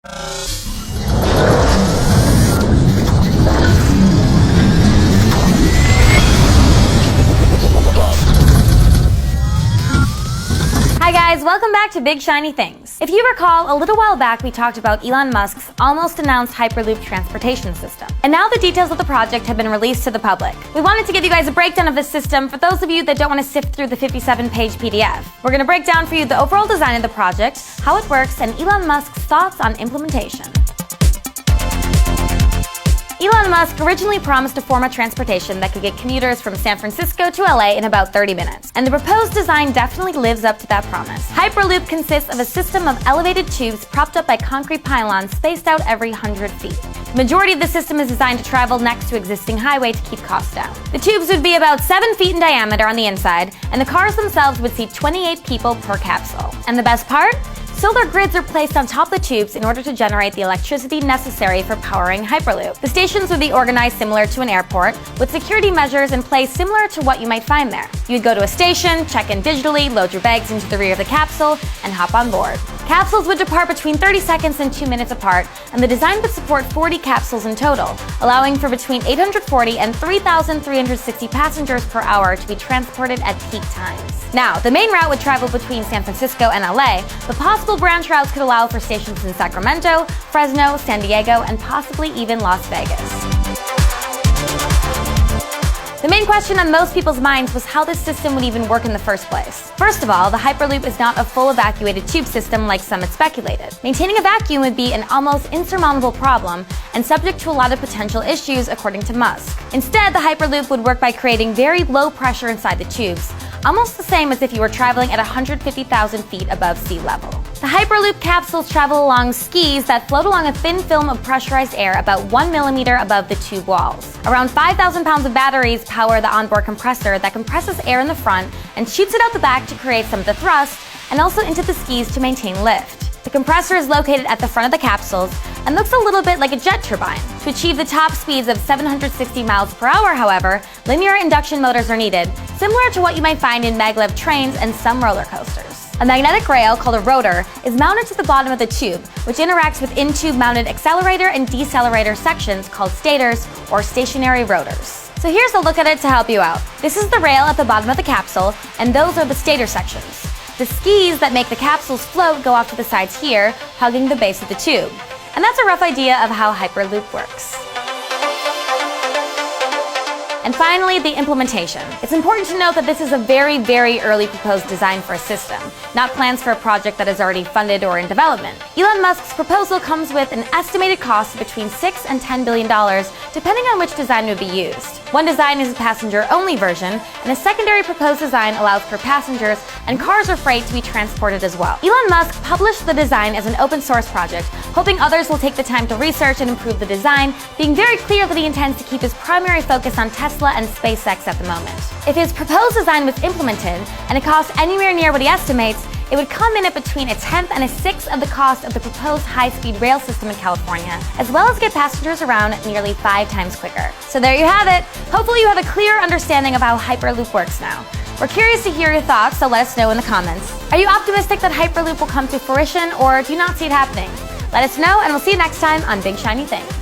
Hi guys, welcome back to Big Shiny Things. If you recall, a little while back we talked about Elon Musk's almost announced hyperloop transportation system. And now the details of the project have been released to the public. We wanted to give you guys a breakdown of this system for those of you that don't want to sift through the 57-page PDF. We're going to break down for you the overall design of the project, how it works, and Elon Musk's thoughts on implementation. Elon Musk originally promised to form a transportation that could get commuters from San Francisco to LA in about 30 minutes, and the proposed design definitely lives up to that promise. Hyperloop consists of a system of elevated tubes propped up by concrete pylons spaced out every 100 feet. The majority of the system is designed to travel next to existing highway to keep costs down. The tubes would be about 7 feet in diameter on the inside, and the cars themselves would seat 28 people per capsule. And the best part? Solar grids are placed on top of the tubes in order to generate the electricity necessary for powering Hyperloop. The stations would be organized similar to an airport, with security measures in place similar to what you might find there. You'd go to a station, check in digitally, load your bags into the rear of the capsule, and hop on board. Capsules would depart between 30 seconds and 2 minutes apart, and the design would support 40 capsules in total, allowing for between 840 and 3,360 passengers per hour to be transported at peak times. Now, the main route would travel between San Francisco and LA, but possible branch routes could allow for stations in Sacramento, Fresno, San Diego, and possibly even Las Vegas. The main question on most people's minds was how this system would even work in the first place. First of all, the Hyperloop is not a full evacuated tube system like some had speculated. Maintaining a vacuum would be an almost insurmountable problem and subject to a lot of potential issues, according to Musk. Instead, the Hyperloop would work by creating very low pressure inside the tubes, almost the same as if you were traveling at 150,000 feet above sea level. The Hyperloop capsules travel along skis that float along a thin film of pressurized air about 1 millimeter above the tube walls. Around 5,000 pounds of batteries power the onboard compressor that compresses air in the front and shoots it out the back to create some of the thrust, and also into the skis to maintain lift. The compressor is located at the front of the capsules and looks a little bit like a jet turbine. To achieve the top speeds of 760 miles per hour, however, linear induction motors are needed, similar to what you might find in maglev trains and some roller coasters. A magnetic rail, called a rotor, is mounted to the bottom of the tube, which interacts with in-tube mounted accelerator and decelerator sections called stators or stationary rotors. So here's a look at it to help you out. This is the rail at the bottom of the capsule, and those are the stator sections. The skis that make the capsules float go off to the sides here, hugging the base of the tube. And that's a rough idea of how Hyperloop works. And finally, the implementation. It's important to note that this is a very, very early proposed design for a system, not plans for a project that is already funded or in development. Elon Musk's proposal comes with an estimated cost of between $6 and $10 billion, depending on which design would be used. One design is a passenger-only version, and a secondary proposed design allows for passengers and cars or freight to be transported as well. Elon Musk published the design as an open source project, hoping others will take the time to research and improve the design, being very clear that he intends to keep his primary focus on Tesla and SpaceX at the moment. If his proposed design was implemented, and it costs anywhere near what he estimates, it would come in at between a tenth and a sixth of the cost of the proposed high-speed rail system in California, as well as get passengers around nearly 5 times quicker. So there you have it. Hopefully you have a clear understanding of how Hyperloop works now. We're curious to hear your thoughts, so let us know in the comments. Are you optimistic that Hyperloop will come to fruition, or do you not see it happening? Let us know, and we'll see you next time on Big Shiny Things.